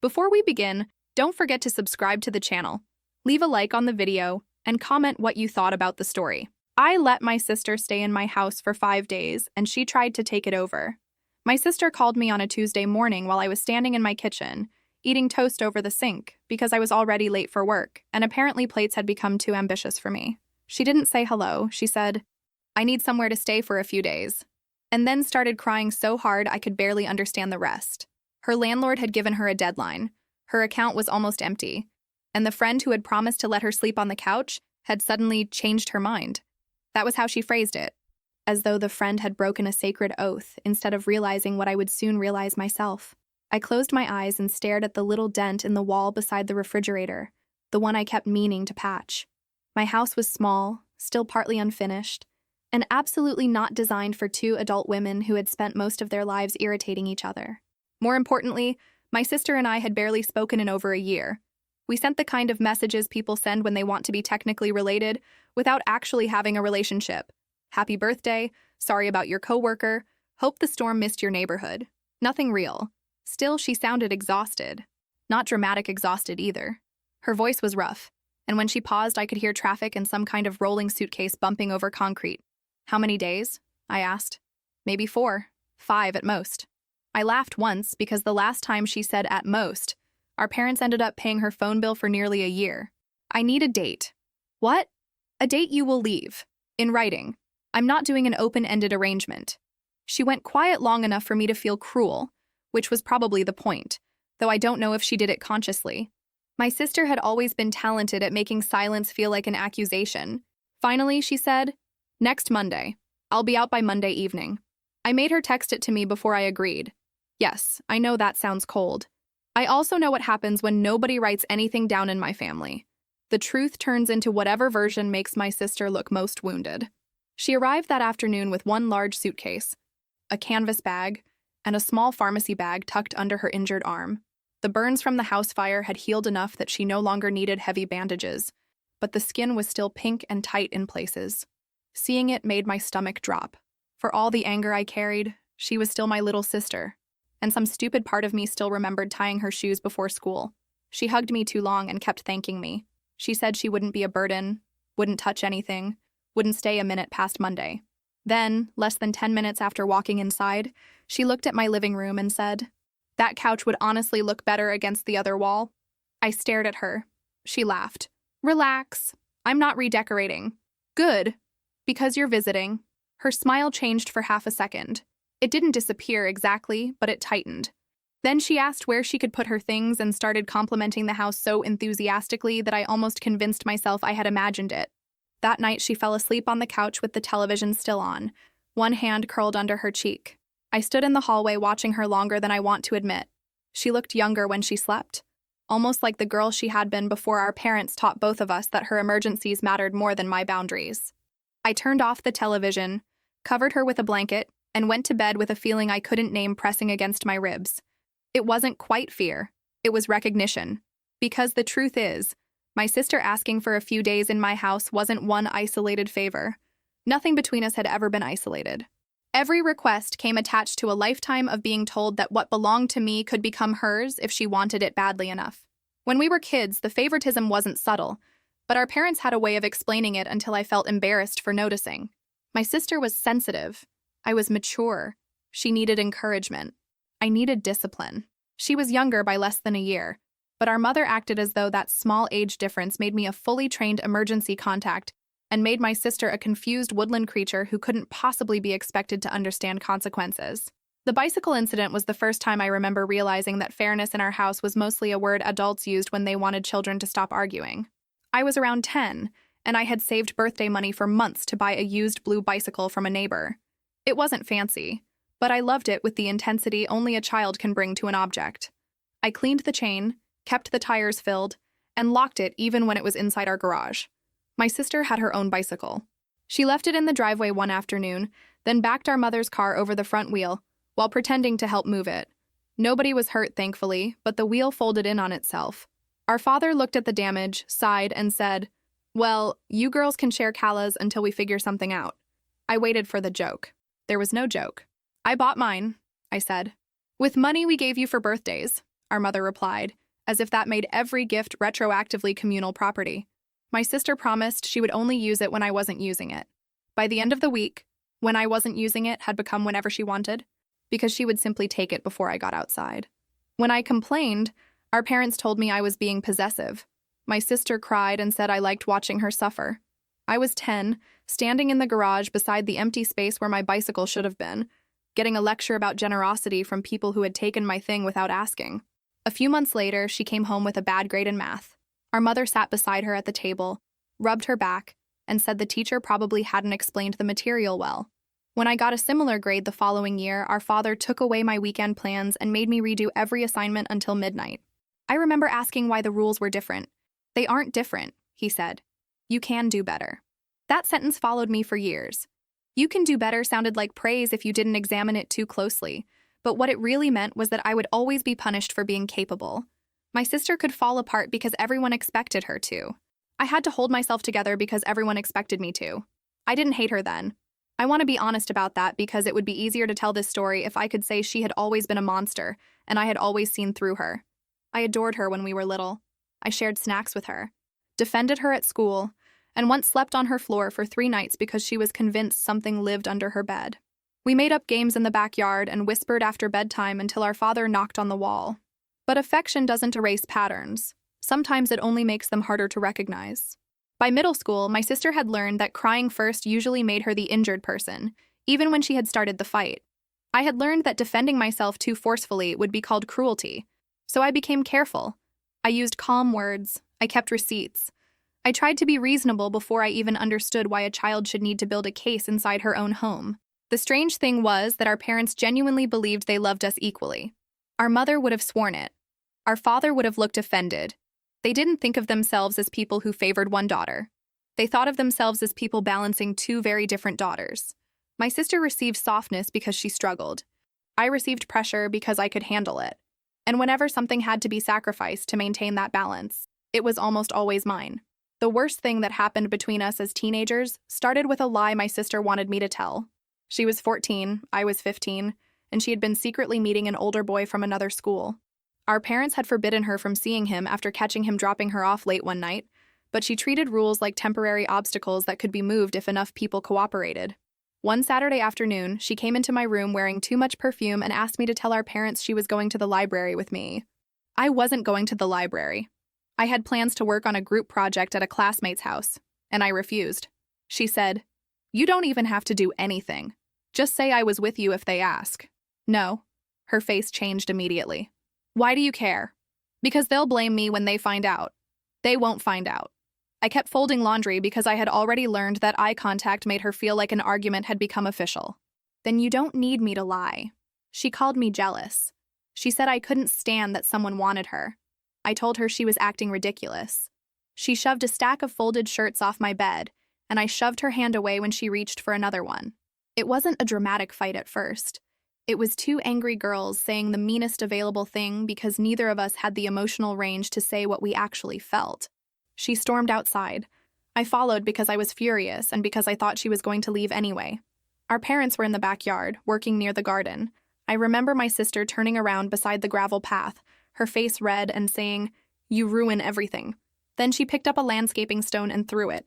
Before we begin, don't forget to subscribe to the channel, leave a like on the video, and comment what you thought about the story. I let my sister stay in my house for 5 days, and she tried to take it over. My sister called me on a Tuesday morning while I was standing in my kitchen, eating toast over the sink, because I was already late for work, and apparently plates had become too ambitious for me. She didn't say hello. She said, "I need somewhere to stay for a few days," and then started crying so hard I could barely understand the rest. Her landlord had given her a deadline. Her account was almost empty, and the friend who had promised to let her sleep on the couch had suddenly changed her mind. That was how she phrased it, as though the friend had broken a sacred oath instead of realizing what I would soon realize myself. I closed my eyes and stared at the little dent in the wall beside the refrigerator, the one I kept meaning to patch. My house was small, still partly unfinished, and absolutely not designed for 2 adult women who had spent most of their lives irritating each other. More importantly, my sister and I had barely spoken in over a year. We sent the kind of messages people send when they want to be technically related without actually having a relationship. Happy birthday, sorry about your coworker, hope the storm missed your neighborhood. Nothing real. Still, she sounded exhausted. Not dramatic exhausted either. Her voice was rough, and when she paused I could hear traffic and some kind of rolling suitcase bumping over concrete. "How many days?" I asked. "Maybe 4, 5 at most." I laughed once because the last time she said "at most," our parents ended up paying her phone bill for nearly a year. "I need a date." "What?" "A date you will leave. In writing. I'm not doing an open-ended arrangement." She went quiet long enough for me to feel cruel, which was probably the point, though I don't know if she did it consciously. My sister had always been talented at making silence feel like an accusation. Finally, she said, "Next Monday. I'll be out by Monday evening." I made her text it to me before I agreed. Yes, I know that sounds cold. I also know what happens when nobody writes anything down in my family. The truth turns into whatever version makes my sister look most wounded. She arrived that afternoon with 1 large suitcase, a canvas bag, and a small pharmacy bag tucked under her injured arm. The burns from the house fire had healed enough that she no longer needed heavy bandages, but the skin was still pink and tight in places. Seeing it made my stomach drop. For all the anger I carried, she was still my little sister, and some stupid part of me still remembered tying her shoes before school. She hugged me too long and kept thanking me. She said she wouldn't be a burden, wouldn't touch anything, wouldn't stay a minute past Monday. Then, less than 10 minutes after walking inside, she looked at my living room and said, "That couch would honestly look better against the other wall." I stared at her. She laughed. "Relax. I'm not redecorating." "Good. Because you're visiting." Her smile changed for half a second. It didn't disappear exactly, but it tightened. Then she asked where she could put her things and started complimenting the house so enthusiastically that I almost convinced myself I had imagined it. That night she fell asleep on the couch with the television still on, one hand curled under her cheek. I stood in the hallway watching her longer than I want to admit. She looked younger when she slept, almost like the girl she had been before our parents taught both of us that her emergencies mattered more than my boundaries. I turned off the television, covered her with a blanket, and went to bed with a feeling I couldn't name pressing against my ribs. It wasn't quite fear, it was recognition. Because the truth is, my sister asking for a few days in my house wasn't one isolated favor. Nothing between us had ever been isolated. Every request came attached to a lifetime of being told that what belonged to me could become hers if she wanted it badly enough. When we were kids, the favoritism wasn't subtle, but our parents had a way of explaining it until I felt embarrassed for noticing. My sister was sensitive. I was mature. She needed encouragement. I needed discipline. She was younger by less than a year, but our mother acted as though that small age difference made me a fully trained emergency contact and made my sister a confused woodland creature who couldn't possibly be expected to understand consequences. The bicycle incident was the first time I remember realizing that fairness in our house was mostly a word adults used when they wanted children to stop arguing. I was around 10, and I had saved birthday money for months to buy a used blue bicycle from a neighbor. It wasn't fancy, but I loved it with the intensity only a child can bring to an object. I cleaned the chain, kept the tires filled, and locked it even when it was inside our garage. My sister had her own bicycle. She left it in the driveway one afternoon, then backed our mother's car over the front wheel while pretending to help move it. Nobody was hurt, thankfully, but the wheel folded in on itself. Our father looked at the damage, sighed, and said, "Well, you girls can share Kalas until we figure something out." I waited for the joke. There was no joke. "I bought mine," I said. "With money we gave you for birthdays. our mother replied, as if that made every gift retroactively communal property. My sister promised she would only use it when I wasn't using it. By the end of the week, when I wasn't using it had become whenever she wanted, because she would simply take it before I got outside. When I complained, our parents told me I was being possessive. My sister cried and said I liked watching her suffer. I was 10, standing in the garage beside the empty space where my bicycle should have been, getting a lecture about generosity from people who had taken my thing without asking. A few months later, she came home with a bad grade in math. Our mother sat beside her at the table, rubbed her back, and said the teacher probably hadn't explained the material well. When I got a similar grade the following year, our father took away my weekend plans and made me redo every assignment until midnight. I remember asking why the rules were different. "They aren't different," he said. "You can do better." That sentence followed me for years. "You can do better" sounded like praise if you didn't examine it too closely, but what it really meant was that I would always be punished for being capable. My sister could fall apart because everyone expected her to. I had to hold myself together because everyone expected me to. I didn't hate her then. I want to be honest about that because it would be easier to tell this story if I could say she had always been a monster and I had always seen through her. I adored her when we were little. I shared snacks with her, defended her at school, and once slept on her floor for 3 nights because she was convinced something lived under her bed. We made up games in the backyard and whispered after bedtime until our father knocked on the wall. But affection doesn't erase patterns. Sometimes it only makes them harder to recognize. By middle school, my sister had learned that crying first usually made her the injured person, even when she had started the fight. I had learned that defending myself too forcefully would be called cruelty, so I became careful. I used calm words. I kept receipts. I tried to be reasonable before I even understood why a child should need to build a case inside her own home. The strange thing was that our parents genuinely believed they loved us equally. Our mother would have sworn it. Our father would have looked offended. They didn't think of themselves as people who favored one daughter. They thought of themselves as people balancing 2 very different daughters. My sister received softness because she struggled. I received pressure because I could handle it. And whenever something had to be sacrificed to maintain that balance, it was almost always mine. The worst thing that happened between us as teenagers started with a lie my sister wanted me to tell. She was 14, I was 15, and she had been secretly meeting an older boy from another school. Our parents had forbidden her from seeing him after catching him dropping her off late one night, but she treated rules like temporary obstacles that could be moved if enough people cooperated. One Saturday afternoon, she came into my room wearing too much perfume and asked me to tell our parents she was going to the library with me. I wasn't going to the library. I had plans to work on a group project at a classmate's house, and I refused. She said, "You don't even have to do anything. Just say I was with you if they ask." No. Her face changed immediately. "Why do you care?" "Because they'll blame me when they find out." "They won't find out." I kept folding laundry because I had already learned that eye contact made her feel like an argument had become official. "Then you don't need me to lie." She called me jealous. She said I couldn't stand that someone wanted her. I told her she was acting ridiculous. She shoved a stack of folded shirts off my bed, and I shoved her hand away when she reached for another one. It wasn't a dramatic fight at first. It was 2 angry girls saying the meanest available thing because neither of us had the emotional range to say what we actually felt. She stormed outside. I followed because I was furious and because I thought she was going to leave anyway. Our parents were in the backyard, working near the garden. I remember my sister turning around beside the gravel path, her face red and saying, "You ruin everything." Then she picked up a landscaping stone and threw it.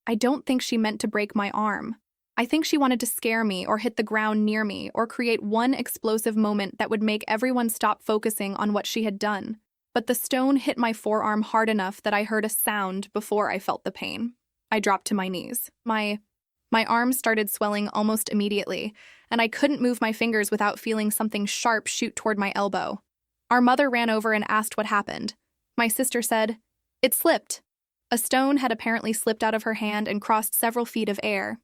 I don't think she meant to break my arm. I think she wanted to scare me or hit the ground near me or create one explosive moment that would make everyone stop focusing on what she had done. But the stone hit my forearm hard enough that I heard a sound before I felt the pain. I dropped to my knees. My arm started swelling almost immediately, and I couldn't move my fingers without feeling something sharp shoot toward my elbow. Our mother ran over and asked what happened. My sister said, "It slipped." A stone had apparently slipped out of her hand and crossed several feet of air.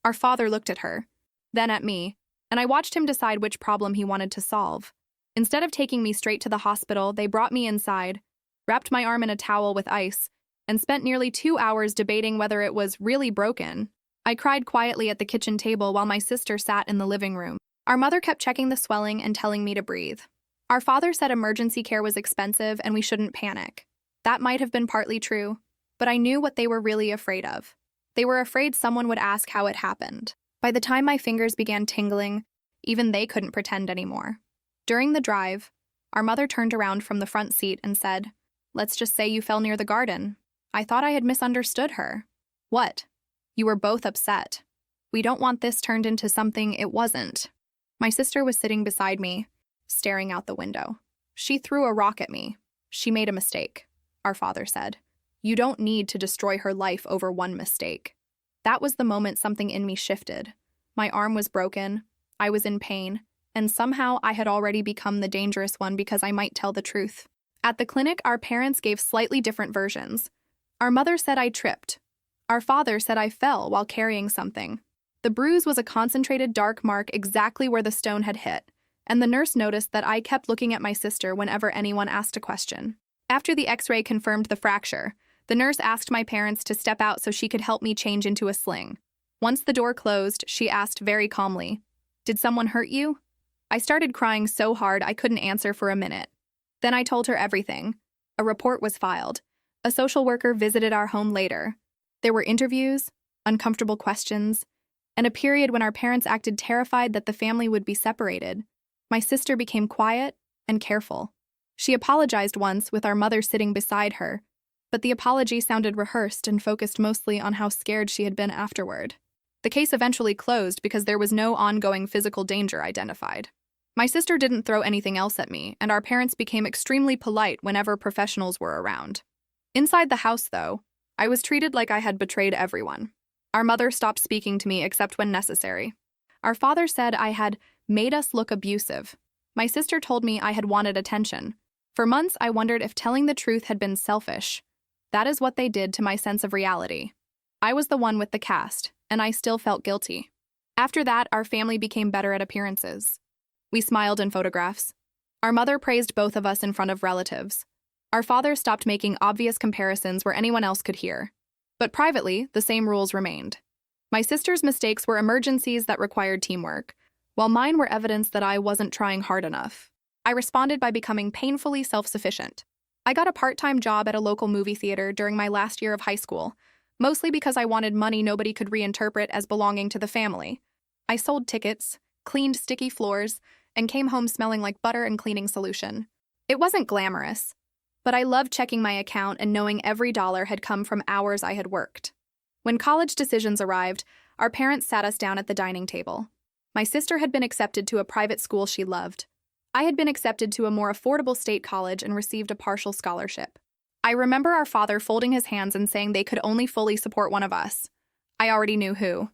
Our father looked at her, then at me, and I watched him decide which problem he wanted to solve. Instead of taking me straight to the hospital, they brought me inside, wrapped my arm in a towel with ice, and spent nearly 2 hours debating whether it was really broken. I cried quietly at the kitchen table while my sister sat in the living room. Our mother kept checking the swelling and telling me to breathe. Our father said emergency care was expensive and we shouldn't panic. That might have been partly true, but I knew what they were really afraid of. They were afraid someone would ask how it happened. By the time my fingers began tingling, even they couldn't pretend anymore. During the drive, Our mother turned around from the front seat and said, "Let's just say you fell near the garden." I thought I had misunderstood her. "What?" "You were both upset. We don't want this turned into something it wasn't." My sister was sitting beside me, staring out the window. "She threw a rock at me. She made a mistake," our father said. "You don't need to destroy her life over one mistake." That was the moment something in me shifted. My arm was broken, I was in pain, and somehow I had already become the dangerous one because I might tell the truth. At the clinic, our parents gave slightly different versions. Our mother said I tripped. Our father said I fell while carrying something. The bruise was a concentrated dark mark exactly where the stone had hit, and the nurse noticed that I kept looking at my sister whenever anyone asked a question. After the x-ray confirmed the fracture, the nurse asked my parents to step out so she could help me change into a sling. Once the door closed, she asked very calmly, "Did someone hurt you?" I started crying so hard I couldn't answer for a minute. Then I told her everything. A report was filed. A social worker visited our home later. There were interviews, uncomfortable questions, and a period when our parents acted terrified that the family would be separated. My sister became quiet and careful. She apologized once with our mother sitting beside her, but the apology sounded rehearsed and focused mostly on how scared she had been afterward. The case eventually closed because there was no ongoing physical danger identified. My sister didn't throw anything else at me, and our parents became extremely polite whenever professionals were around. Inside the house, though, I was treated like I had betrayed everyone. Our mother stopped speaking to me except when necessary. Our father said I had made us look abusive. My sister told me I had wanted attention. For months, I wondered if telling the truth had been selfish. That is what they did to my sense of reality. I was the one with the cast, and I still felt guilty. After that, our family became better at appearances. We smiled in photographs. Our mother praised both of us in front of relatives. Our father stopped making obvious comparisons where anyone else could hear. But privately, the same rules remained. My sister's mistakes were emergencies that required teamwork, while mine were evidence that I wasn't trying hard enough. I responded by becoming painfully self-sufficient. I got a part-time job at a local movie theater during my last year of high school, mostly because I wanted money nobody could reinterpret as belonging to the family. I sold tickets, cleaned sticky floors, and came home smelling like butter and cleaning solution. It wasn't glamorous, but I loved checking my account and knowing every dollar had come from hours I had worked. When college decisions arrived, our parents sat us down at the dining table. My sister had been accepted to a private school she loved. I had been accepted to a more affordable state college and received a partial scholarship. I remember our father folding his hands and saying they could only fully support one of us. I already knew who.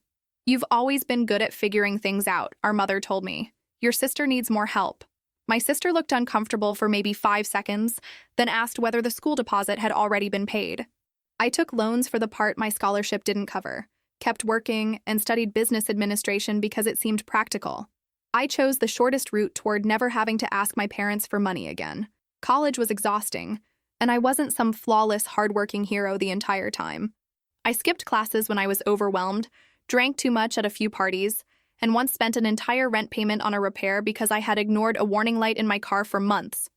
"You've always been good at figuring things out," our mother told me. "Your sister needs more help." My sister looked uncomfortable for maybe 5 seconds, then asked whether the school deposit had already been paid. I took loans for the part my scholarship didn't cover, kept working, and studied business administration because it seemed practical. I chose the shortest route toward never having to ask my parents for money again. College was exhausting, and I wasn't some flawless, hardworking hero the entire time. I skipped classes when I was overwhelmed, drank too much at a few parties, and once spent an entire rent payment on a repair because I had ignored a warning light in my car for months.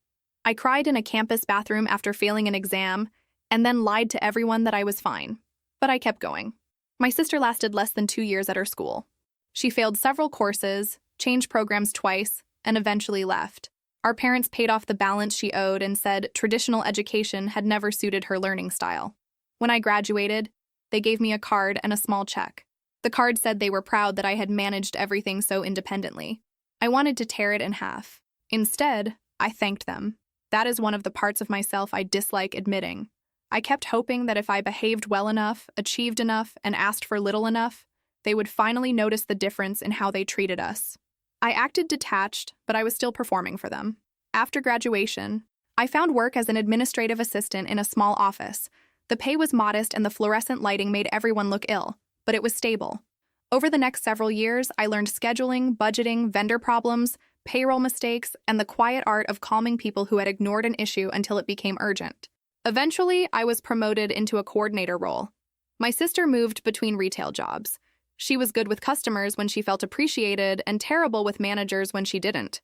I cried in a campus bathroom after failing an exam, and then lied to everyone that I was fine. But I kept going. My sister lasted less than 2 years at her school. She failed several courses, changed programs twice, and eventually left. Our parents paid off the balance she owed and said traditional education had never suited her learning style. When I graduated, they gave me a card and a small check. The card said they were proud that I had managed everything so independently. I wanted to tear it in half. Instead, I thanked them. That is one of the parts of myself I dislike admitting. I kept hoping that if I behaved well enough, achieved enough, and asked for little enough, they would finally notice the difference in how they treated us. I acted detached, but I was still performing for them. After graduation, I found work as an administrative assistant in a small office. The pay was modest and the fluorescent lighting made everyone look ill, but it was stable. Over the next several years, I learned scheduling, budgeting, vendor problems, payroll mistakes, and the quiet art of calming people who had ignored an issue until it became urgent. Eventually, I was promoted into a coordinator role. My sister moved between retail jobs. She was good with customers when she felt appreciated and terrible with managers when she didn't.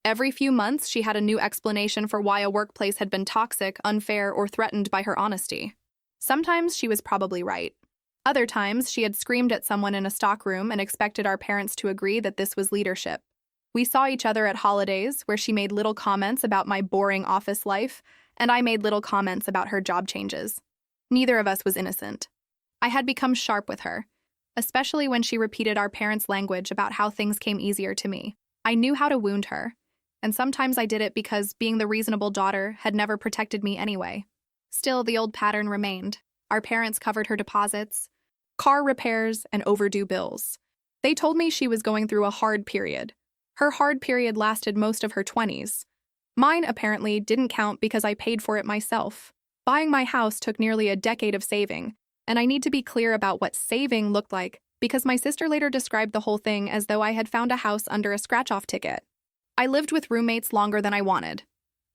Every few months, she had a new explanation for why a workplace had been toxic, unfair, or threatened by her honesty. Sometimes she was probably right. Other times, she had screamed at someone in a stockroom and expected our parents to agree that this was leadership. We saw each other at holidays, where she made little comments about my boring office life, and I made little comments about her job changes. Neither of us was innocent. I had become sharp with her, especially when she repeated our parents' language about how things came easier to me. I knew how to wound her, and sometimes I did it because being the reasonable daughter had never protected me anyway. Still, the old pattern remained. Our parents covered her deposits, car repairs, and overdue bills. They told me she was going through a hard period. Her hard period lasted most of her 20s. Mine apparently didn't count because I paid for it myself. Buying my house took nearly a decade of saving, and I need to be clear about what saving looked like because my sister later described the whole thing as though I had found a house under a scratch-off ticket. I lived with roommates longer than I wanted.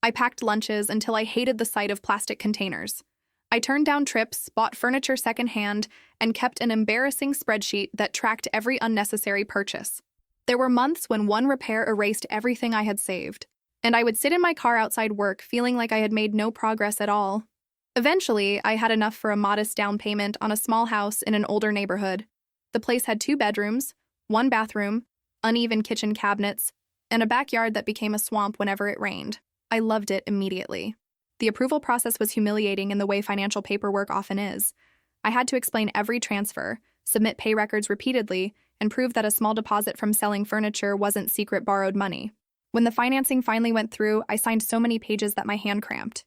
I packed lunches until I hated the sight of plastic containers. I turned down trips, bought furniture secondhand, and kept an embarrassing spreadsheet that tracked every unnecessary purchase. There were months when one repair erased everything I had saved, and I would sit in my car outside work feeling like I had made no progress at all. Eventually, I had enough for a modest down payment on a small house in an older neighborhood. The place had 2 bedrooms, 1 bathroom, uneven kitchen cabinets, and a backyard that became a swamp whenever it rained. I loved it immediately. The approval process was humiliating in the way financial paperwork often is. I had to explain every transfer, submit pay records repeatedly, and prove that a small deposit from selling furniture wasn't secret borrowed money. When the financing finally went through, I signed so many pages that my hand cramped.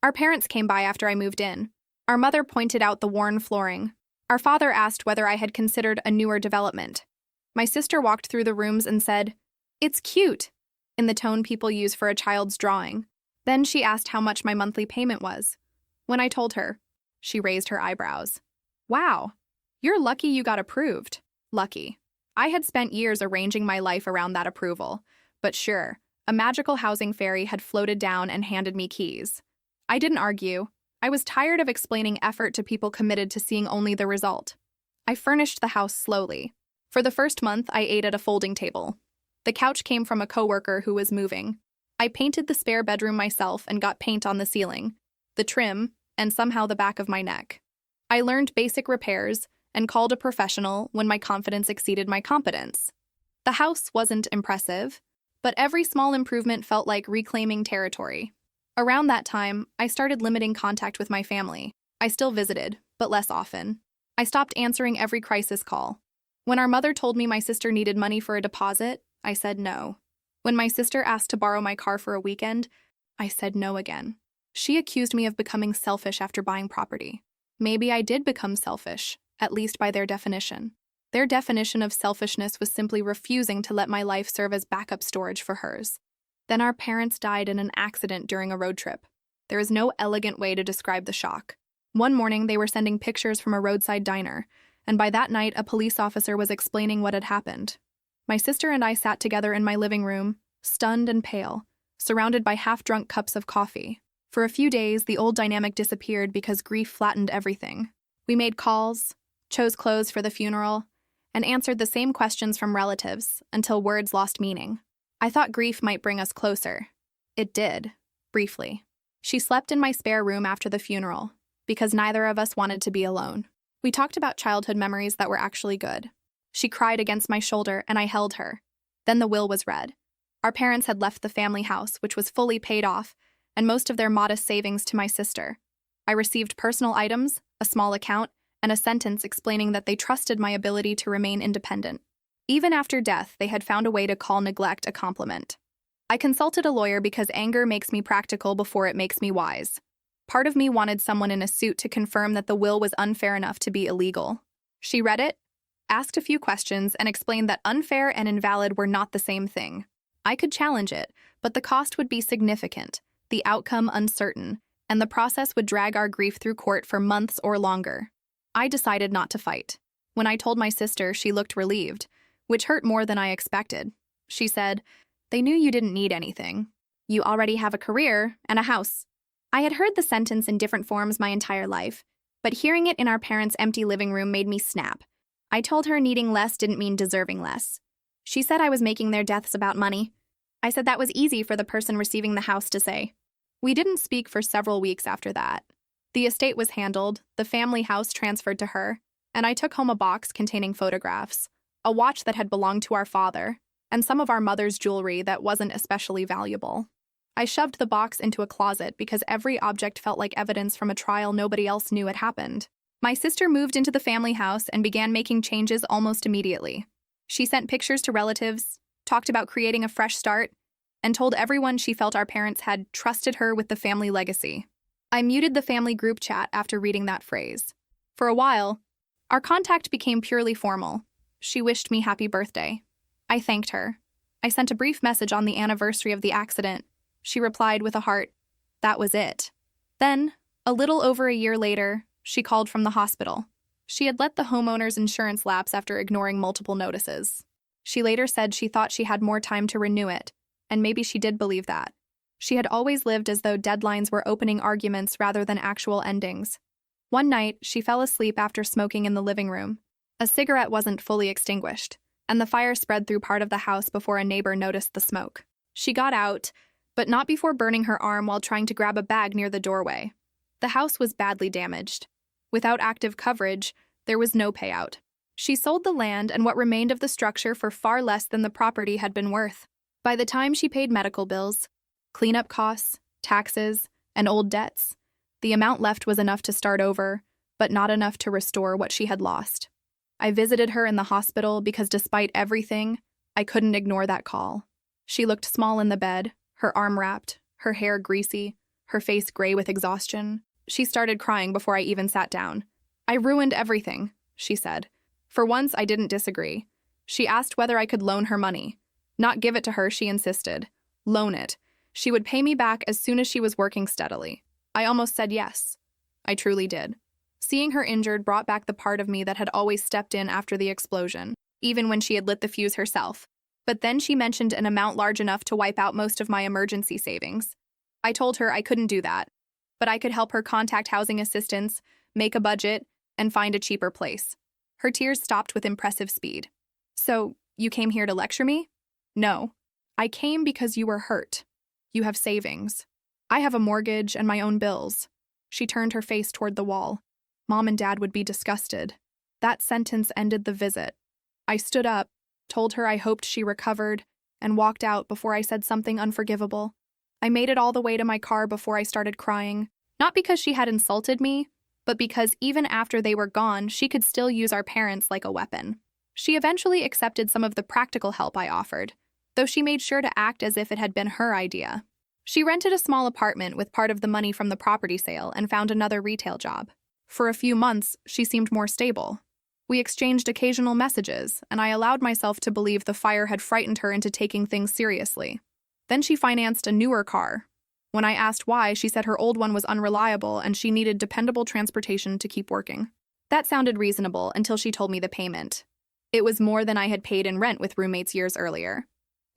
Our parents came by after I moved in. Our mother pointed out the worn flooring. Our father asked whether I had considered a newer development. My sister walked through the rooms and said, "It's cute," in the tone people use for a child's drawing. Then she asked how much my monthly payment was. When I told her, she raised her eyebrows. "Wow, you're lucky you got approved." Lucky. I had spent years arranging my life around that approval. But sure, a magical housing fairy had floated down and handed me keys. I didn't argue. I was tired of explaining effort to people committed to seeing only the result. I furnished the house slowly. For the first month, I ate at a folding table. The couch came from a coworker who was moving. I painted the spare bedroom myself and got paint on the ceiling, the trim, and somehow the back of my neck. I learned basic repairs and called a professional when my confidence exceeded my competence. The house wasn't impressive, but every small improvement felt like reclaiming territory. Around that time, I started limiting contact with my family. I still visited, but less often. I stopped answering every crisis call. When our mother told me my sister needed money for a deposit, I said no. When my sister asked to borrow my car for a weekend, I said no again. She accused me of becoming selfish after buying property. Maybe I did become selfish, at least by their definition. Their definition of selfishness was simply refusing to let my life serve as backup storage for hers. Then our parents died in an accident during a road trip. There is no elegant way to describe the shock. One morning, they were sending pictures from a roadside diner, and by that night, a police officer was explaining what had happened. My sister and I sat together in my living room, stunned and pale, surrounded by half-drunk cups of coffee. For a few days, the old dynamic disappeared because grief flattened everything. We made calls, chose clothes for the funeral, and answered the same questions from relatives until words lost meaning. I thought grief might bring us closer. It did, briefly. She slept in my spare room after the funeral, because neither of us wanted to be alone. We talked about childhood memories that were actually good. She cried against my shoulder, and I held her. Then the will was read. Our parents had left the family house, which was fully paid off, and most of their modest savings to my sister. I received personal items, a small account, and a sentence explaining that they trusted my ability to remain independent. Even after death, they had found a way to call neglect a compliment. I consulted a lawyer because anger makes me practical before it makes me wise. Part of me wanted someone in a suit to confirm that the will was unfair enough to be illegal. She read it, asked a few questions, and explained that unfair and invalid were not the same thing. I could challenge it, but the cost would be significant, the outcome uncertain, and the process would drag our grief through court for months or longer. I decided not to fight. When I told my sister, she looked relieved, which hurt more than I expected. She said, "They knew you didn't need anything. You already have a career and a house." I had heard the sentence in different forms my entire life, but hearing it in our parents' empty living room made me snap. I told her needing less didn't mean deserving less. She said I was making their deaths about money. I said that was easy for the person receiving the house to say. We didn't speak for several weeks after that. The estate was handled, the family house transferred to her, and I took home a box containing photographs, a watch that had belonged to our father, and some of our mother's jewelry that wasn't especially valuable. I shoved the box into a closet because every object felt like evidence from a trial nobody else knew had happened. My sister moved into the family house and began making changes almost immediately. She sent pictures to relatives, talked about creating a fresh start, and told everyone she felt our parents had trusted her with the family legacy. I muted the family group chat after reading that phrase. For a while, our contact became purely formal. She wished me happy birthday. I thanked her. I sent a brief message on the anniversary of the accident. She replied with a heart. That was it. Then, a little over a year later, she called from the hospital. She had let the homeowner's insurance lapse after ignoring multiple notices. She later said she thought she had more time to renew it, and maybe she did believe that. She had always lived as though deadlines were opening arguments rather than actual endings. One night, she fell asleep after smoking in the living room. A cigarette wasn't fully extinguished, and the fire spread through part of the house before a neighbor noticed the smoke. She got out, but not before burning her arm while trying to grab a bag near the doorway. The house was badly damaged. Without active coverage, there was no payout. She sold the land and what remained of the structure for far less than the property had been worth. By the time she paid medical bills, cleanup costs, taxes, and old debts, the amount left was enough to start over, but not enough to restore what she had lost. I visited her in the hospital because despite everything, I couldn't ignore that call. She looked small in the bed, her arm wrapped, her hair greasy, her face gray with exhaustion. She started crying before I even sat down. I ruined everything, she said. For once, I didn't disagree. She asked whether I could loan her money. Not give it to her, she insisted. Loan it. She would pay me back as soon as she was working steadily. I almost said yes. I truly did. Seeing her injured brought back the part of me that had always stepped in after the explosion, even when she had lit the fuse herself. But then she mentioned an amount large enough to wipe out most of my emergency savings. I told her I couldn't do that, but I could help her contact housing assistance, make a budget, and find a cheaper place. Her tears stopped with impressive speed. So, you came here to lecture me? No. I came because you were hurt. You have savings. I have a mortgage and my own bills. She turned her face toward the wall. Mom and Dad would be disgusted. That sentence ended the visit. I stood up, told her I hoped she recovered, and walked out before I said something unforgivable. I made it all the way to my car before I started crying, not because she had insulted me, but because even after they were gone, she could still use our parents like a weapon. She eventually accepted some of the practical help I offered, though she made sure to act as if it had been her idea. She rented a small apartment with part of the money from the property sale and found another retail job. For a few months, she seemed more stable. We exchanged occasional messages, and I allowed myself to believe the fire had frightened her into taking things seriously. Then she financed a newer car. When I asked why, she said her old one was unreliable and she needed dependable transportation to keep working. That sounded reasonable until she told me the payment. It was more than I had paid in rent with roommates years earlier.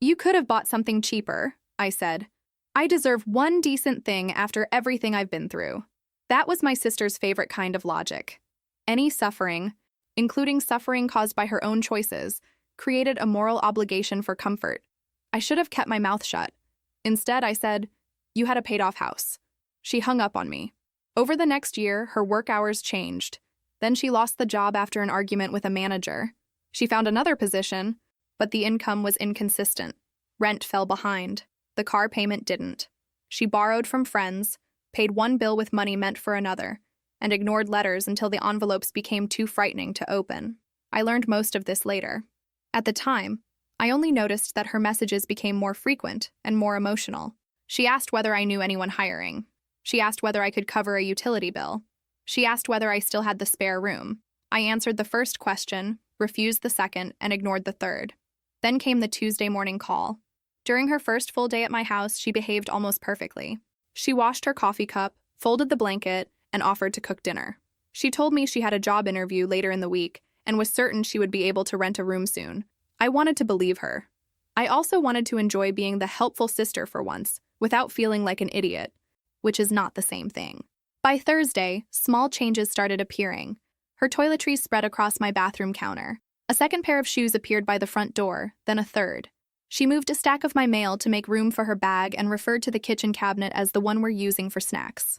You could have bought something cheaper, I said. I deserve one decent thing after everything I've been through. That was my sister's favorite kind of logic. Any suffering, including suffering caused by her own choices, created a moral obligation for comfort. I should have kept my mouth shut. Instead, I said, "You had a paid-off house." She hung up on me. Over the next year, her work hours changed. Then she lost the job after an argument with a manager. She found another position, but the income was inconsistent. Rent fell behind. The car payment didn't. She borrowed from friends, paid one bill with money meant for another, and ignored letters until the envelopes became too frightening to open. I learned most of this later. At the time, I only noticed that her messages became more frequent and more emotional. She asked whether I knew anyone hiring. She asked whether I could cover a utility bill. She asked whether I still had the spare room. I answered the first question, refused the second, and ignored the third. Then came the Tuesday morning call. During her first full day at my house, she behaved almost perfectly. She washed her coffee cup, folded the blanket, and offered to cook dinner. She told me she had a job interview later in the week and was certain she would be able to rent a room soon. I wanted to believe her. I also wanted to enjoy being the helpful sister for once, without feeling like an idiot, which is not the same thing. By Thursday, small changes started appearing. Her toiletries spread across my bathroom counter. A second pair of shoes appeared by the front door, then a third. She moved a stack of my mail to make room for her bag and referred to the kitchen cabinet as the one we're using for snacks.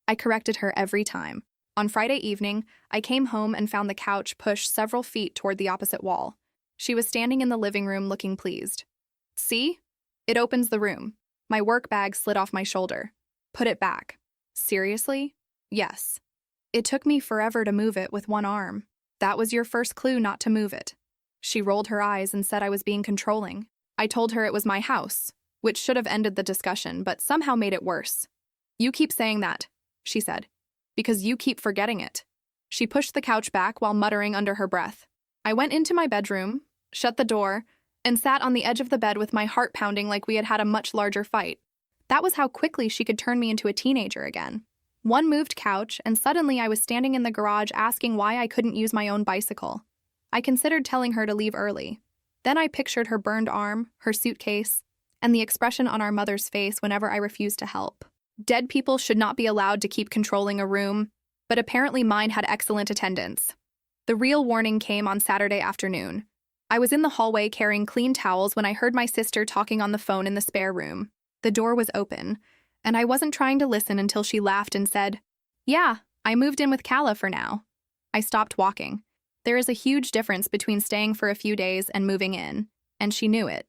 I corrected her every time. On Friday evening, I came home and found the couch pushed several feet toward the opposite wall. She was standing in the living room looking pleased. See? It opens the room. My work bag slid off my shoulder. Put it back. Seriously? Yes. It took me forever to move it with one arm. That was your first clue not to move it. She rolled her eyes and said I was being controlling. I told her it was my house, which should have ended the discussion, but somehow made it worse. You keep saying that, she said, because you keep forgetting it. She pushed the couch back while muttering under her breath. I went into my bedroom, shut the door, and sat on the edge of the bed with my heart pounding like we had had a much larger fight. That was how quickly she could turn me into a teenager again. One moved couch, and suddenly I was standing in the garage asking why I couldn't use my own bicycle. I considered telling her to leave early. Then I pictured her burned arm, her suitcase, and the expression on our mother's face whenever I refused to help. Dead people should not be allowed to keep controlling a room, but apparently mine had excellent attendance. The real warning came on Saturday afternoon. I was in the hallway carrying clean towels when I heard my sister talking on the phone in the spare room. The door was open, and I wasn't trying to listen until she laughed and said, "Yeah, I moved in with Kala for now." I stopped walking. There is a huge difference between staying for a few days and moving in, and she knew it.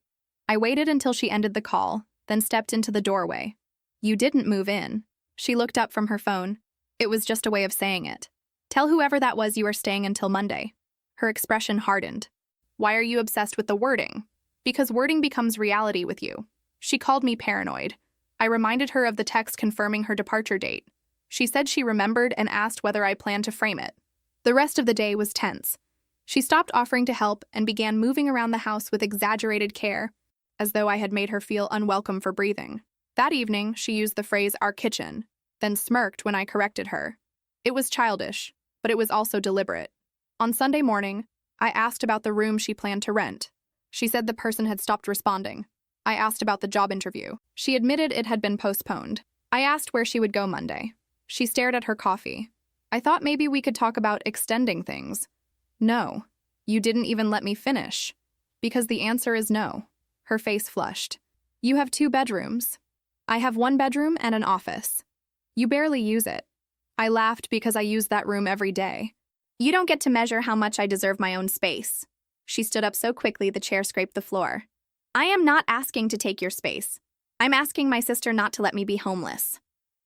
I waited until she ended the call, then stepped into the doorway. "You didn't move in." She looked up from her phone. It was just a way of saying it. "Tell whoever that was you are staying until Monday." Her expression hardened. "Why are you obsessed with the wording?" "Because wording becomes reality with you." She called me paranoid. I reminded her of the text confirming her departure date. She said she remembered and asked whether I planned to frame it. The rest of the day was tense. She stopped offering to help and began moving around the house with exaggerated care, as though I had made her feel unwelcome for breathing. That evening, she used the phrase "our kitchen," then smirked when I corrected her. It was childish, but it was also deliberate. On Sunday morning, I asked about the room she planned to rent. She said the person had stopped responding. I asked about the job interview. She admitted it had been postponed. I asked where she would go Monday. She stared at her coffee. I thought maybe we could talk about extending things. No, you didn't even let me finish. Because the answer is no. Her face flushed. You have 2 bedrooms. I have 1 bedroom and an office. You barely use it. I laughed because I use that room every day. You don't get to measure how much I deserve my own space. She stood up so quickly the chair scraped the floor. I am not asking to take your space. I'm asking my sister not to let me be homeless.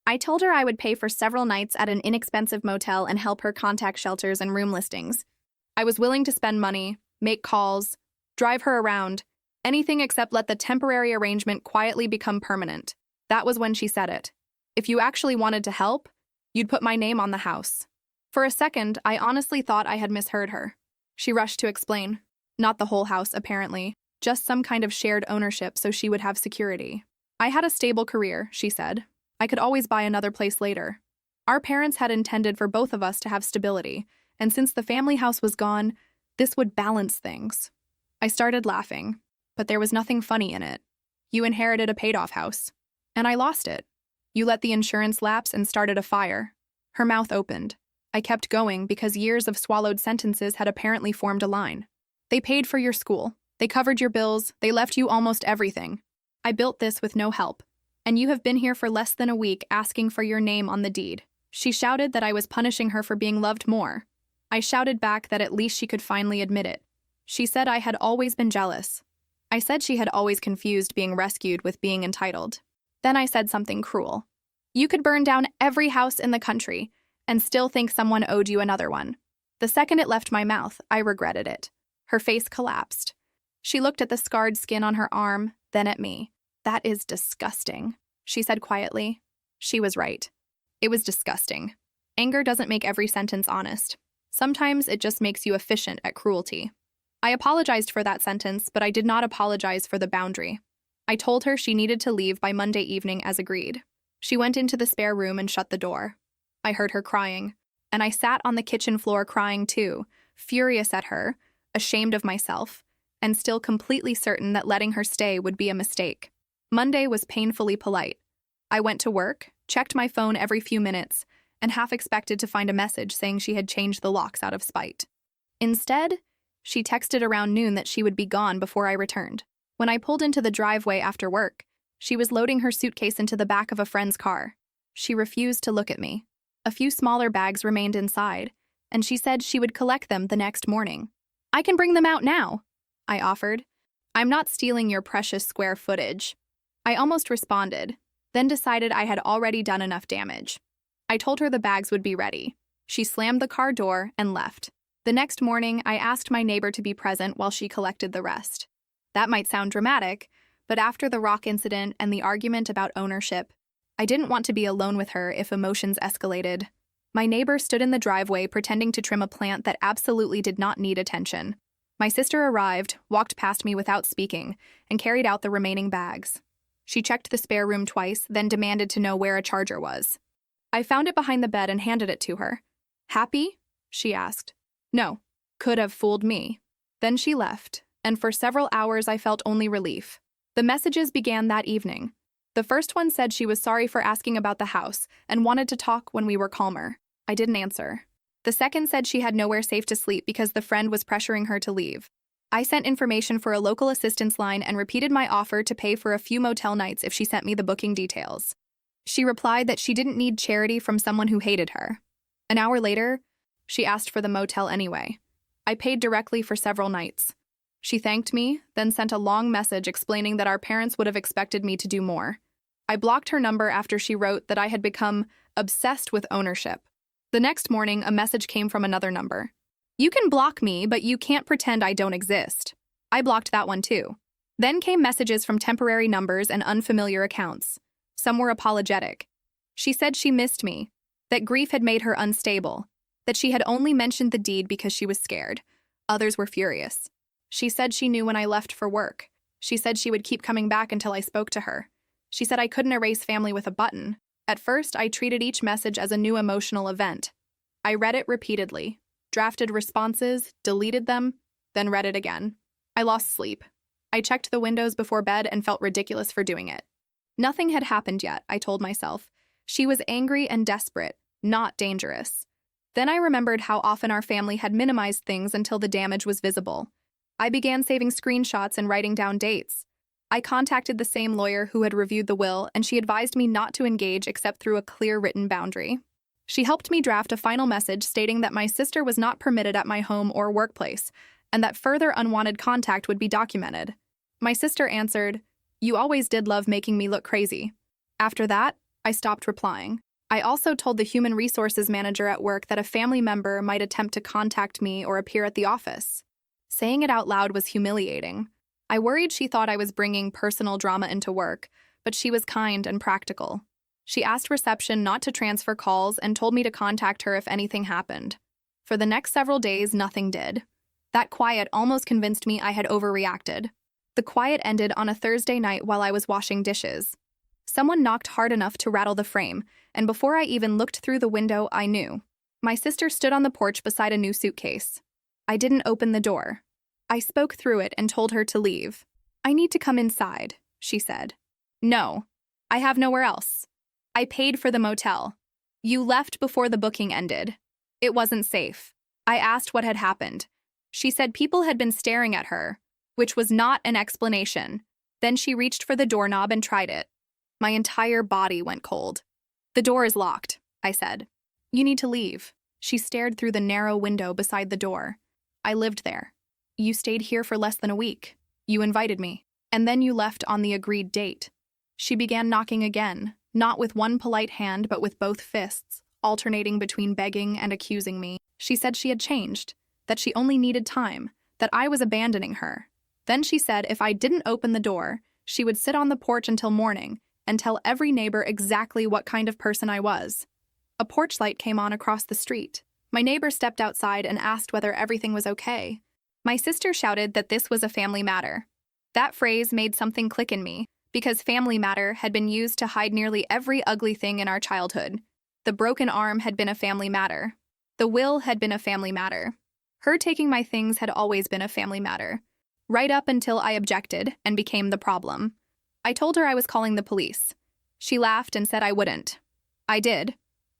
I told her I would pay for several nights at an inexpensive motel and help her contact shelters and room listings. I was willing to spend money, make calls, drive her around, anything except let the temporary arrangement quietly become permanent. That was when she said it. If you actually wanted to help, you'd put my name on the house. For a second, I honestly thought I had misheard her. She rushed to explain. Not the whole house, apparently. Just some kind of shared ownership so she would have security. I had a stable career, she said. I could always buy another place later. Our parents had intended for both of us to have stability, and since the family house was gone, this would balance things. I started laughing, but there was nothing funny in it. You inherited a paid-off house, and I lost it. You let the insurance lapse and started a fire. Her mouth opened. I kept going because years of swallowed sentences had apparently formed a line. They paid for your school. They covered your bills. They left you almost everything. I built this with no help. And you have been here for less than a week asking for your name on the deed. She shouted that I was punishing her for being loved more. I shouted back that at least she could finally admit it. She said I had always been jealous. I said she had always confused being rescued with being entitled. Then I said something cruel. You could burn down every house in the country and still think someone owed you another one. The second it left my mouth, I regretted it. Her face collapsed. She looked at the scarred skin on her arm, then at me. That is disgusting, she said quietly. She was right. It was disgusting. Anger doesn't make every sentence honest. Sometimes it just makes you efficient at cruelty. I apologized for that sentence, but I did not apologize for the boundary. I told her she needed to leave by Monday evening as agreed. She went into the spare room and shut the door. I heard her crying, and I sat on the kitchen floor crying too, furious at her, ashamed of myself, and still completely certain that letting her stay would be a mistake. Monday was painfully polite. I went to work, checked my phone every few minutes, and half expected to find a message saying she had changed the locks out of spite. Instead, she texted around noon that she would be gone before I returned. When I pulled into the driveway after work, she was loading her suitcase into the back of a friend's car. She refused to look at me. A few smaller bags remained inside, and she said she would collect them the next morning. I can bring them out now. I offered. I'm not stealing your precious square footage. I almost responded, then decided I had already done enough damage. I told her the bags would be ready. She slammed the car door and left. The next morning, I asked my neighbor to be present while she collected the rest. That might sound dramatic, but after the rock incident and the argument about ownership, I didn't want to be alone with her if emotions escalated. My neighbor stood in the driveway pretending to trim a plant that absolutely did not need attention. My sister arrived, walked past me without speaking, and carried out the remaining bags. She checked the spare room twice, then demanded to know where a charger was. I found it behind the bed and handed it to her. Happy? She asked. No. Could have fooled me. Then she left, and for several hours I felt only relief. The messages began that evening. The first one said she was sorry for asking about the house and wanted to talk when we were calmer. I didn't answer. The second said she had nowhere safe to sleep because the friend was pressuring her to leave. I sent information for a local assistance line and repeated my offer to pay for a few motel nights if she sent me the booking details. She replied that she didn't need charity from someone who hated her. An hour later, she asked for the motel anyway. I paid directly for several nights. She thanked me, then sent a long message explaining that our parents would have expected me to do more. I blocked her number after she wrote that I had become obsessed with ownership. The next morning, a message came from another number. You can block me, but you can't pretend I don't exist. I blocked that one too. Then came messages from temporary numbers and unfamiliar accounts. Some were apologetic. She said she missed me, that grief had made her unstable, that she had only mentioned the deed because she was scared. Others were furious. She said she knew when I left for work. She said she would keep coming back until I spoke to her. She said I couldn't erase family with a button. At first, I treated each message as a new emotional event. I read it repeatedly, drafted responses, deleted them, then read it again. I lost sleep. I checked the windows before bed and felt ridiculous for doing it. Nothing had happened yet, I told myself. She was angry and desperate, not dangerous. Then I remembered how often our family had minimized things until the damage was visible. I began saving screenshots and writing down dates. I contacted the same lawyer who had reviewed the will, and she advised me not to engage except through a clear written boundary. She helped me draft a final message stating that my sister was not permitted at my home or workplace, and that further unwanted contact would be documented. My sister answered, "You always did love making me look crazy." After that, I stopped replying. I also told the human resources manager at work that a family member might attempt to contact me or appear at the office. Saying it out loud was humiliating. I worried she thought I was bringing personal drama into work, but she was kind and practical. She asked reception not to transfer calls and told me to contact her if anything happened. For the next several days, nothing did. That quiet almost convinced me I had overreacted. The quiet ended on a Thursday night while I was washing dishes. Someone knocked hard enough to rattle the frame, and before I even looked through the window, I knew. My sister stood on the porch beside a new suitcase. I didn't open the door. I spoke through it and told her to leave. "I need to come inside," she said. "No, I have nowhere else. I paid for the motel. You left before the booking ended. It wasn't safe." I asked what had happened. She said people had been staring at her, which was not an explanation. Then she reached for the doorknob and tried it. My entire body went cold. "The door is locked," I said. "You need to leave." She stared through the narrow window beside the door. "I lived there. You stayed here for less than a week. You invited me. And then you left on the agreed date." She began knocking again, not with one polite hand but with both fists, alternating between begging and accusing me. She said she had changed, that she only needed time, that I was abandoning her. Then she said if I didn't open the door, she would sit on the porch until morning and tell every neighbor exactly what kind of person I was. A porch light came on across the street. My neighbor stepped outside and asked whether everything was okay. My sister shouted that this was a family matter. That phrase made something click in me, because family matter had been used to hide nearly every ugly thing in our childhood. The broken arm had been a family matter. The will had been a family matter. Her taking my things had always been a family matter, right up until I objected and became the problem. I told her I was calling the police. She laughed and said I wouldn't. I did.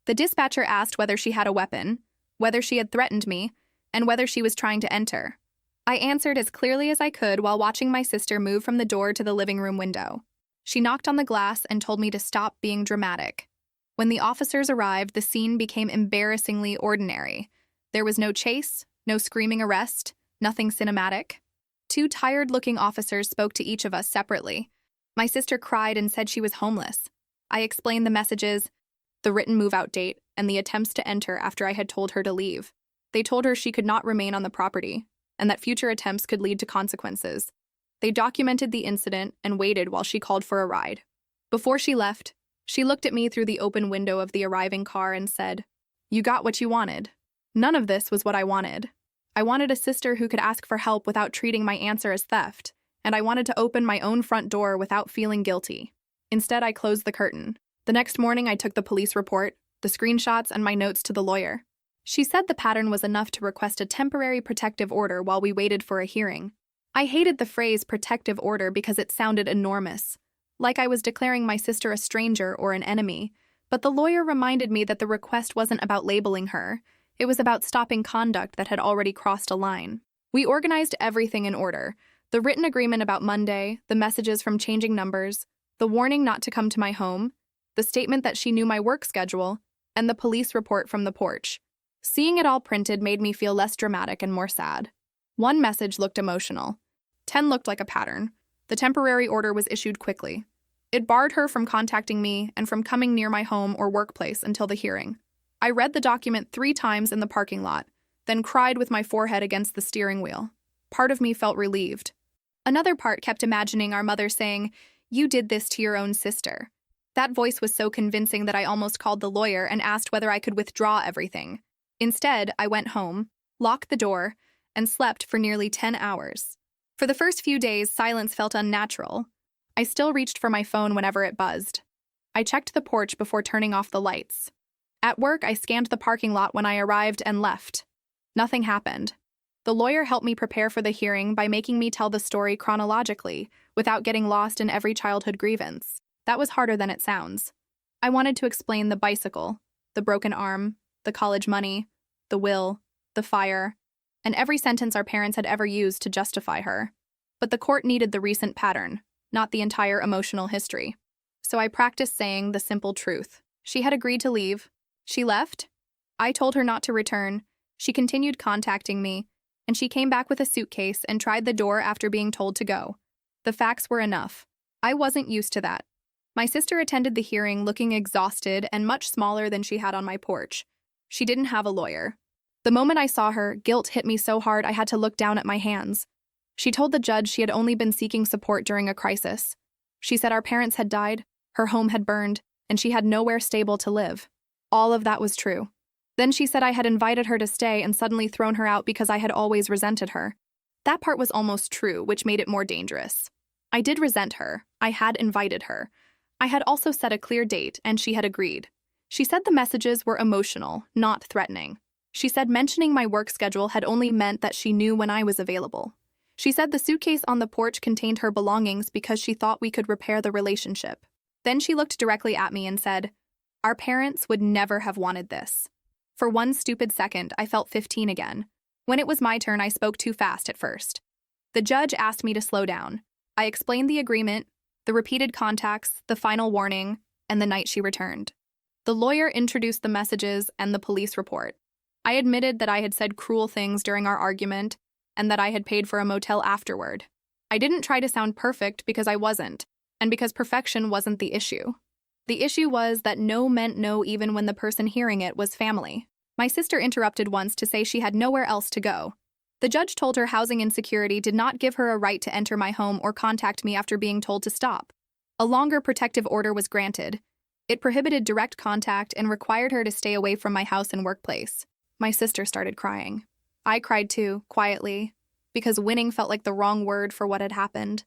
The dispatcher asked whether she had a weapon, whether she had threatened me, and whether she was trying to enter. I answered as clearly as I could while watching my sister move from the door to the living room window. She knocked on the glass and told me to stop being dramatic. When the officers arrived, the scene became embarrassingly ordinary. There was no chase, no screaming arrest, nothing cinematic. Two tired-looking officers spoke to each of us separately. My sister cried and said she was homeless. I explained the messages, the written move-out date, and the attempts to enter after I had told her to leave. They told her she could not remain on the property, and that future attempts could lead to consequences. They documented the incident and waited while she called for a ride. Before she left, she looked at me through the open window of the arriving car and said, "You got what you wanted." None of this was what I wanted. I wanted a sister who could ask for help without treating my answer as theft, and I wanted to open my own front door without feeling guilty. Instead, I closed the curtain. The next morning, I took the police report, the screenshots, and my notes to the lawyer. She said the pattern was enough to request a temporary protective order while we waited for a hearing. I hated the phrase protective order because it sounded enormous, like I was declaring my sister a stranger or an enemy, but the lawyer reminded me that the request wasn't about labeling her. It was about stopping conduct that had already crossed a line. We organized everything in order: the written agreement about Monday, the messages from changing numbers, the warning not to come to my home, the statement that she knew my work schedule, and the police report from the porch. Seeing it all printed made me feel less dramatic and more sad. One message looked emotional. 10 looked like a pattern. The temporary order was issued quickly. It barred her from contacting me and from coming near my home or workplace until the hearing. I read the document 3 times in the parking lot, then cried with my forehead against the steering wheel. Part of me felt relieved. Another part kept imagining our mother saying, "You did this to your own sister." That voice was so convincing that I almost called the lawyer and asked whether I could withdraw everything. Instead, I went home, locked the door, and slept for nearly 10 hours. For the first few days, silence felt unnatural. I still reached for my phone whenever it buzzed. I checked the porch before turning off the lights. At work, I scanned the parking lot when I arrived and left. Nothing happened. The lawyer helped me prepare for the hearing by making me tell the story chronologically, without getting lost in every childhood grievance. That was harder than it sounds. I wanted to explain the bicycle, the broken arm, the college money, the will, the fire, and every sentence our parents had ever used to justify her. But the court needed the recent pattern, not the entire emotional history. So I practiced saying the simple truth. She had agreed to leave. She left. I told her not to return. She continued contacting me, and she came back with a suitcase and tried the door after being told to go. The facts were enough. I wasn't used to that. My sister attended the hearing looking exhausted and much smaller than she had on my porch. She didn't have a lawyer. The moment I saw her, guilt hit me so hard I had to look down at my hands. She told the judge she had only been seeking support during a crisis. She said our parents had died, her home had burned, and she had nowhere stable to live. All of that was true. Then she said I had invited her to stay and suddenly thrown her out because I had always resented her. That part was almost true, which made it more dangerous. I did resent her. I had invited her. I had also set a clear date, and she had agreed. She said the messages were emotional, not threatening. She said mentioning my work schedule had only meant that she knew when I was available. She said the suitcase on the porch contained her belongings because she thought we could repair the relationship. Then she looked directly at me and said, "Our parents would never have wanted this." For one stupid second, I felt 15 again. When it was my turn, I spoke too fast at first. The judge asked me to slow down. I explained the agreement, the repeated contacts, the final warning, and the night she returned. The lawyer introduced the messages and the police report. I admitted that I had said cruel things during our argument and that I had paid for a motel afterward. I didn't try to sound perfect because I wasn't, and because perfection wasn't the issue. The issue was that no meant no even when the person hearing it was family. My sister interrupted once to say she had nowhere else to go. The judge told her housing insecurity did not give her a right to enter my home or contact me after being told to stop. A longer protective order was granted. It prohibited direct contact and required her to stay away from my house and workplace. My sister started crying. I cried too, quietly, because winning felt like the wrong word for what had happened.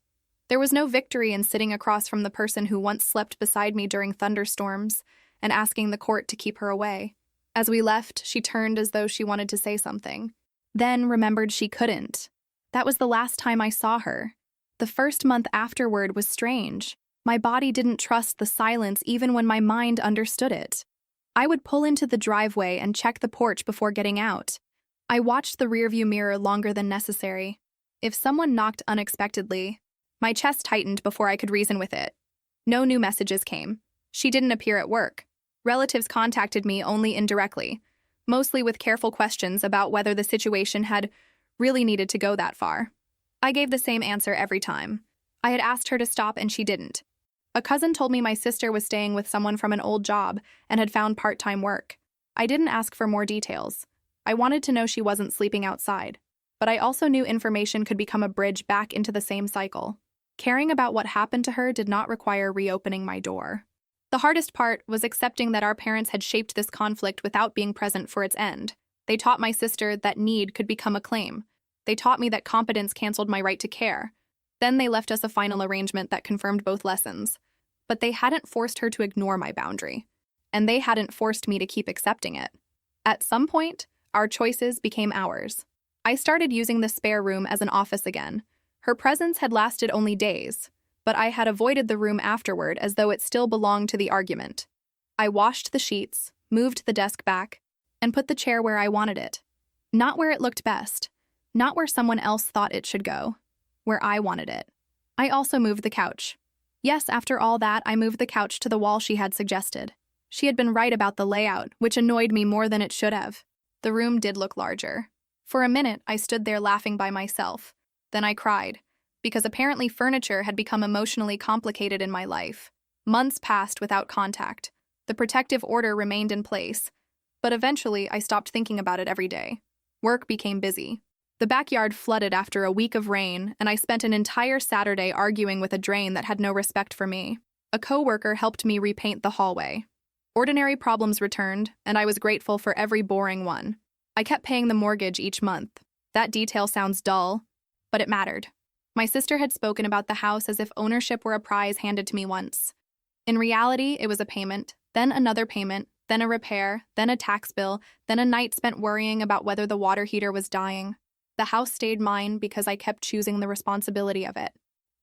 There was no victory in sitting across from the person who once slept beside me during thunderstorms and asking the court to keep her away. As we left, she turned as though she wanted to say something, then remembered she couldn't. That was the last time I saw her. The first month afterward was strange. My body didn't trust the silence even when my mind understood it. I would pull into the driveway and check the porch before getting out. I watched the rearview mirror longer than necessary. If someone knocked unexpectedly, my chest tightened before I could reason with it. No new messages came. She didn't appear at work. Relatives contacted me only indirectly, mostly with careful questions about whether the situation had really needed to go that far. I gave the same answer every time. I had asked her to stop and she didn't. A cousin told me my sister was staying with someone from an old job and had found part-time work. I didn't ask for more details. I wanted to know she wasn't sleeping outside. But I also knew information could become a bridge back into the same cycle. Caring about what happened to her did not require reopening my door. The hardest part was accepting that our parents had shaped this conflict without being present for its end. They taught my sister that need could become a claim. They taught me that competence canceled my right to care. Then they left us a final arrangement that confirmed both lessons. But they hadn't forced her to ignore my boundary. And they hadn't forced me to keep accepting it. At some point, our choices became ours. I started using the spare room as an office again. Her presence had lasted only days, but I had avoided the room afterward as though it still belonged to the argument. I washed the sheets, moved the desk back, and put the chair where I wanted it. Not where it looked best, not where someone else thought it should go, where I wanted it. I also moved the couch. Yes, after all that, I moved the couch to the wall she had suggested. She had been right about the layout, which annoyed me more than it should have. The room did look larger. For a minute, I stood there laughing by myself. Then I cried, because apparently furniture had become emotionally complicated in my life. Months passed without contact. The protective order remained in place, but eventually I stopped thinking about it every day. Work became busy. The backyard flooded after a week of rain, and I spent an entire Saturday arguing with a drain that had no respect for me. A coworker helped me repaint the hallway. Ordinary problems returned, and I was grateful for every boring one. I kept paying the mortgage each month. That detail sounds dull, but it mattered. My sister had spoken about the house as if ownership were a prize handed to me once. In reality, it was a payment, then another payment, then a repair, then a tax bill, then a night spent worrying about whether the water heater was dying. The house stayed mine because I kept choosing the responsibility of it.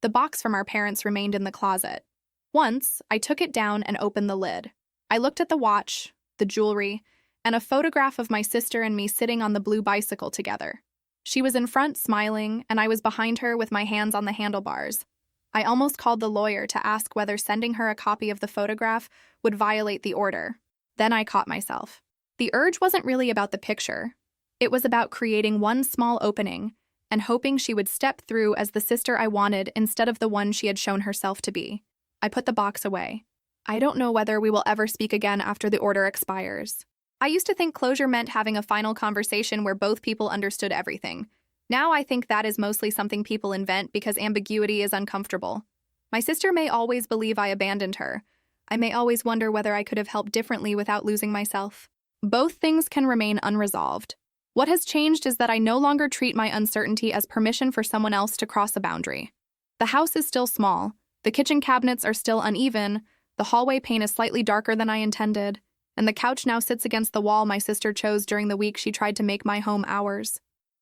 The box from our parents remained in the closet. Once, I took it down and opened the lid. I looked at the watch, the jewelry, and a photograph of my sister and me sitting on the blue bicycle together. She was in front smiling, and I was behind her with my hands on the handlebars. I almost called the lawyer to ask whether sending her a copy of the photograph would violate the order. Then I caught myself. The urge wasn't really about the picture. It was about creating one small opening and hoping she would step through as the sister I wanted instead of the one she had shown herself to be. I put the box away. I don't know whether we will ever speak again after the order expires. I used to think closure meant having a final conversation where both people understood everything. Now I think that is mostly something people invent because ambiguity is uncomfortable. My sister may always believe I abandoned her. I may always wonder whether I could have helped differently without losing myself. Both things can remain unresolved. What has changed is that I no longer treat my uncertainty as permission for someone else to cross a boundary. The house is still small. The kitchen cabinets are still uneven. The hallway paint is slightly darker than I intended. And the couch now sits against the wall my sister chose during the week she tried to make my home ours.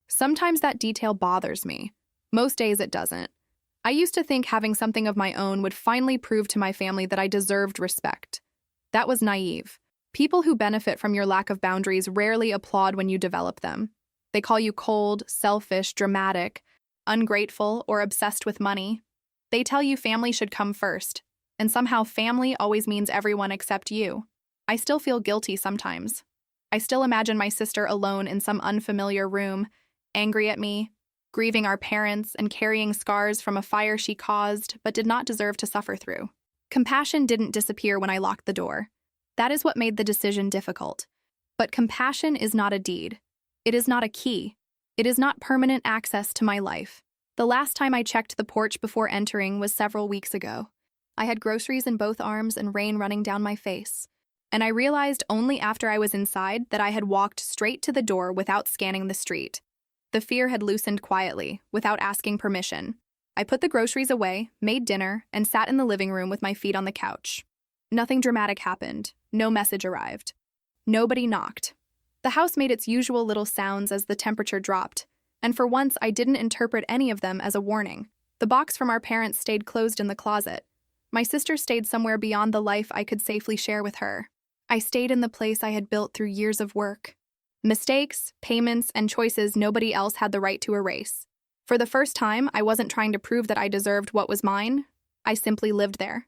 Sometimes that detail bothers me. Most days it doesn't. I used to think having something of my own would finally prove to my family that I deserved respect. That was naive. People who benefit from your lack of boundaries rarely applaud when you develop them. They call you cold, selfish, dramatic, ungrateful, or obsessed with money. They tell you family should come first, and somehow family always means everyone except you. I still feel guilty sometimes. I still imagine my sister alone in some unfamiliar room, angry at me, grieving our parents and carrying scars from a fire she caused but did not deserve to suffer through. Compassion didn't disappear when I locked the door. That is what made the decision difficult. But compassion is not a deed. It is not a key. It is not permanent access to my life. The last time I checked the porch before entering was several weeks ago. I had groceries in both arms and rain running down my face. And I realized only after I was inside that I had walked straight to the door without scanning the street. The fear had loosened quietly, without asking permission. I put the groceries away, made dinner, and sat in the living room with my feet on the couch. Nothing dramatic happened. No message arrived. Nobody knocked. The house made its usual little sounds as the temperature dropped, and for once I didn't interpret any of them as a warning. The box from our parents stayed closed in the closet. My sister stayed somewhere beyond the life I could safely share with her. I stayed in the place I had built through years of work. Mistakes, payments, and choices nobody else had the right to erase. For the first time, I wasn't trying to prove that I deserved what was mine. I simply lived there.